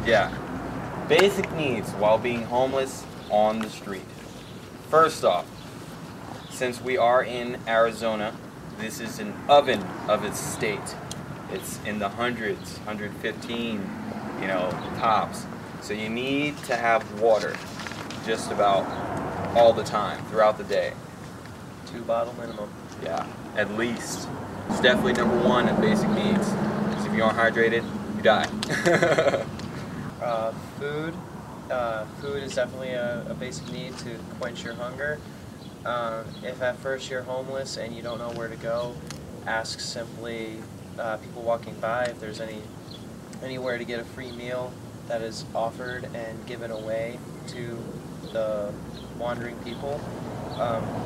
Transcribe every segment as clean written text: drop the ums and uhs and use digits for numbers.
Yeah. Basic needs while being homeless on the street. First off, since we are in Arizona, this is an oven of its state. It's in the hundreds, 115, tops. So you need to have water just about all the time throughout the day. 2-bottle minimum. Yeah, at least. It's definitely number one in basic needs. Because if you aren't hydrated, you die. Food. Food is definitely a basic need to quench your hunger. If at first you're homeless and you don't know where to go, ask simply people walking by if there's anywhere to get a free meal that is offered and given away to the wandering people.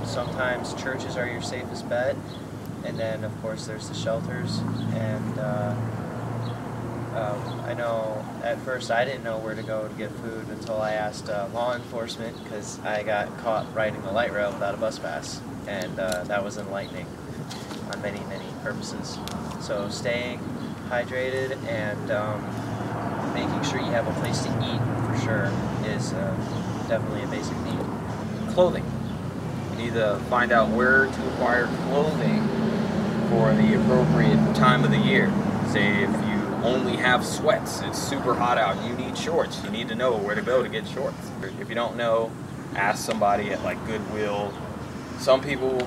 Sometimes churches are your safest bet, and then of course there's the shelters. And I know at first I didn't know where to go to get food until I asked law enforcement, because I got caught riding the light rail without a bus pass, and that was enlightening on many purposes. So staying hydrated and making sure you have a place to eat for sure is definitely a basic need. Clothing. You need to find out where to acquire clothing for the appropriate time of the year. Say if you only have sweats, it's super hot out, you need shorts, you need to know where to go to get shorts. If you don't know, ask somebody at like Goodwill. Some people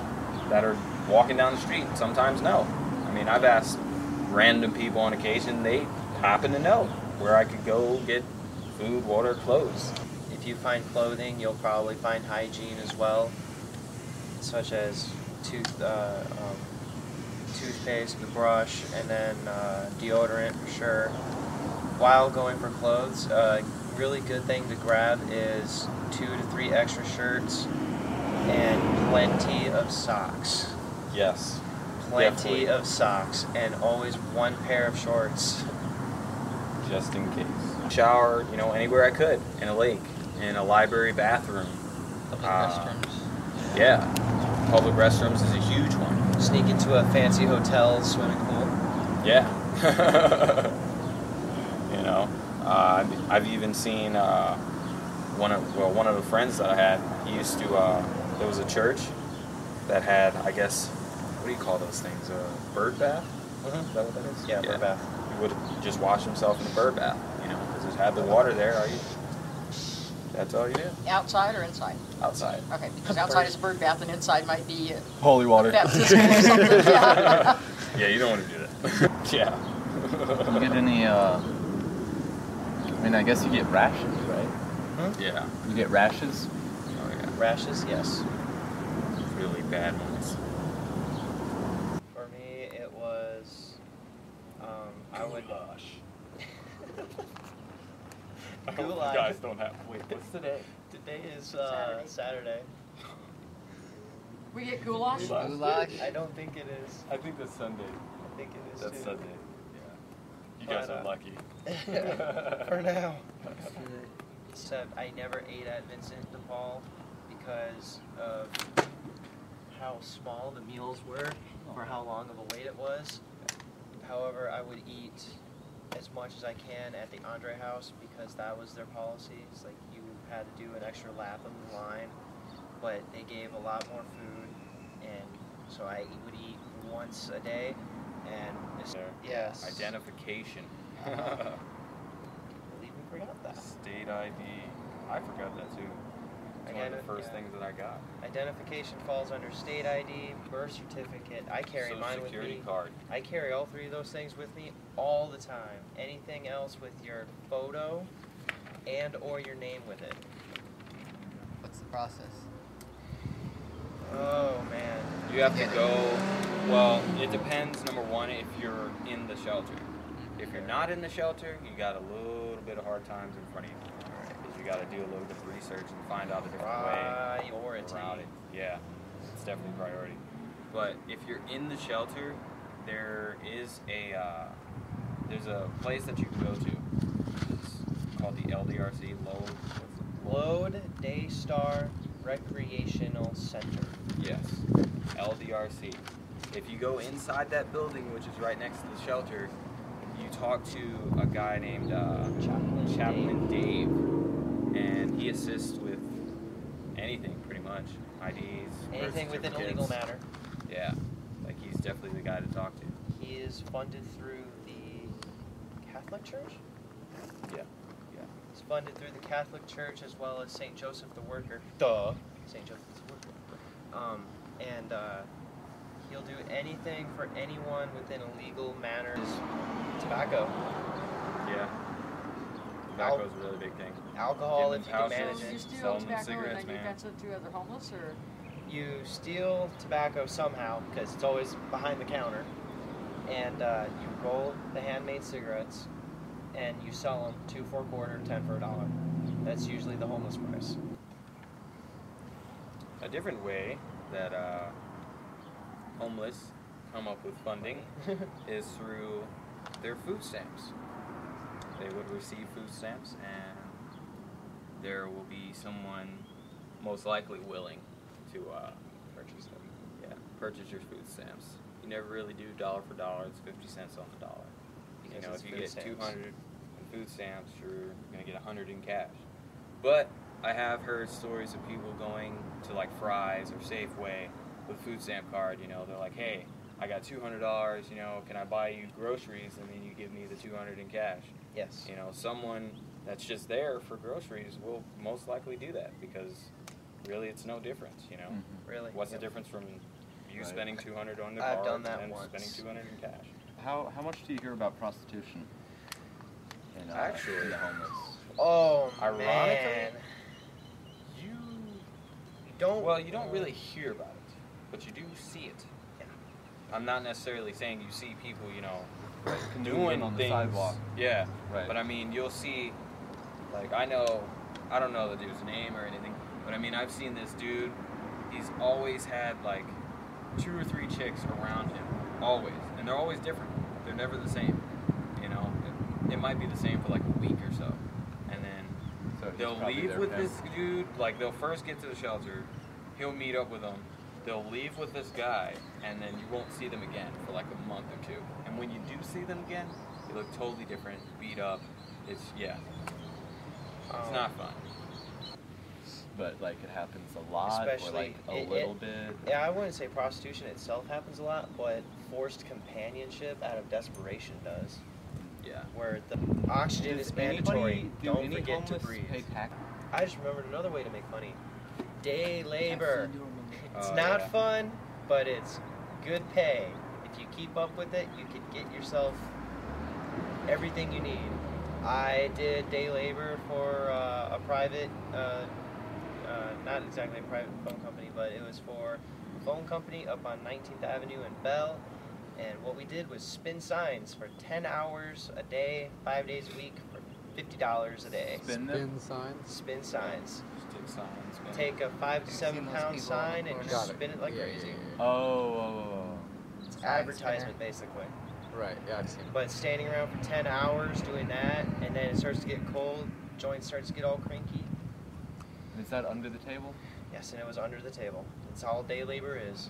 that are walking down the street sometimes know. I mean, I've asked random people on occasion, they happen to know where I could go get food, water, clothes. If you find clothing, you'll probably find hygiene as well, such as toothpaste, the brush, and then deodorant for sure. While going for clothes, a really good thing to grab is 2 to 3 extra shirts and plenty of socks. Yes. Plenty definitely. of socks, and always 1 pair of shorts. Just in case. Shower, anywhere I could, in a lake, in a library bathroom. Public restrooms. Yeah. Public restrooms is a huge one. Sneak into a fancy hotel swimming pool. Yeah. I've even seen one of the friends that I had. He used to. There was a church that had, I guess, what do you call those things? A bird bath? Mm-hmm. Is that what that is? Yeah, bird bath. He would just wash himself in the bird bath, because it had the water there. That's all you do. Outside or inside? Outside. Okay, because outside is a bird bath and inside might be Holy water. baptism or something. Yeah. Yeah, you don't want to do that. Yeah. You get any, I guess you get rashes, right? Hmm? Yeah. You get rashes? Oh yeah. Rashes, yes. Really bad ones. For me, it was, I would... I hope you Goulash. guys don't have. Wait, what's today? Today is Saturday. Saturday. We get goulash? Goulash? I don't think it is. I think that's Sunday. I think it is That's too. Sunday. Yeah. You guys But, are lucky. For now. Except I never ate at Vincent de Paul because of how small the meals were for how long of a wait it was. However, I would eat as much as I can at the Andre House because that was their policy. It's like you had to do an extra lap of the line, but they gave a lot more food, and so I would eat once a day. And yes, Identification. I believe we forgot that. State ID. I forgot that too. It's one of the first things that I got. Identification falls under state ID, birth certificate. I carry Social mine with Security me. card. I carry all 3 of those things with me all the time. Anything else with your photo and or your name with it. What's the process? Oh man. You have to go. Well, it depends. Number one, if you're in the shelter. If you're not in the shelter, you got a little bit of hard times in front of you. Because you got to do a little bit of research and find out a different way Priority. around it. Yeah, it's definitely a priority. But if you're in the shelter, there is there's a place that you can go to. It's called the LDRC, Lode Daystar Recreational Center. Yes, LDRC. If you go inside that building, which is right next to the shelter, you you talk to a guy named Chaplain Dave, and he assists with anything pretty much. IDs, Anything birth within a legal certificates. manner. Yeah, like he's definitely the guy to talk to. He is funded through the Catholic Church. Yeah. He's funded through the Catholic Church as well as St. Joseph the Worker. Duh. St. Joseph the Worker. And he'll do anything for anyone within a legal manner. Tobacco, Yeah. Tobacco's a really big thing. alcohol, Give if you them can houses. manage You it. steal Selling them tobacco cigarettes, and then you man. fence it to other homeless, or You steal tobacco somehow because it's always behind the counter, and you roll the handmade cigarettes, and you sell them 2 for a quarter, 10 for $1. That's usually the homeless price. A different way that homeless come up with funding is through their food stamps. They would receive food stamps, and there will be someone most likely willing to Purchase them. purchase your food stamps. You never really do dollar for dollar. It's 50 cents on the dollar. You Because know, it's if you food get stamps. 200 in food stamps, you're gonna get 100 in cash. But I have heard stories of people going to like Fry's or Safeway with a food stamp card. You know, they're like, "Hey, I got $200. You know, can I buy you groceries?" And then you give me the 200 in cash. Yes. You know, someone that's just there for groceries will most likely do that because really it's no difference. You know, Really? what's Yep. the difference from you Right. spending 200 on the I've card done that and then once. spending 200 in cash? How much do you hear about prostitution in, Actually- in the homeless? Oh, Ironically, man. You Don't. well, you don't really hear about it, but you do see it. Yeah. I'm not necessarily saying you see people, you know, Canoeing doing on the things. sidewalk. Yeah, Right. but I mean, you'll see, like, I don't know the dude's name or anything, but I mean, I've seen this dude. He's always had like 2 or 3 chicks around him, always, and they're always different. They're never the same. You know, it might be the same for like a week or so, and then So he's they'll probably leave their with pimp. this dude. Like, they'll first get to the shelter, he'll meet up with them. They'll leave with this guy, and then you won't see them again for like a month or 2. And when you do see them again, they look totally different, beat up. It's it's not fun. But like it happens a lot, Especially- or like a it- little bit. Yeah, I wouldn't say prostitution itself happens a lot, but forced companionship out of desperation does. Yeah. Where the oxygen Does is mandatory. anybody- do Don't any forget to homeless breathe. pay tax? I just remembered another way to make money. Day labor. It's Oh, not yeah. fun, but it's good pay. If you keep up with it, you can get yourself everything you need. I did day labor for a private, not exactly a private phone company, but it was for a phone company up on 19th Avenue in Bell. And what we did was spin signs for 10 hours a day, 5 days a week, for $50 a day. Spin them? signs. Spin signs. Just take signs, man. Take a 5 to I've 7 seen those pound people on sign the and corner. just Got it. spin it like Yeah, crazy. yeah, Oh. It's advertisement basically. Right, yeah, I've seen it. But standing around for 10 hours doing that, and then it starts to get cold, joints starts to get all cranky. Is that under the table? Yes, and it was under the table. That's all day labor is.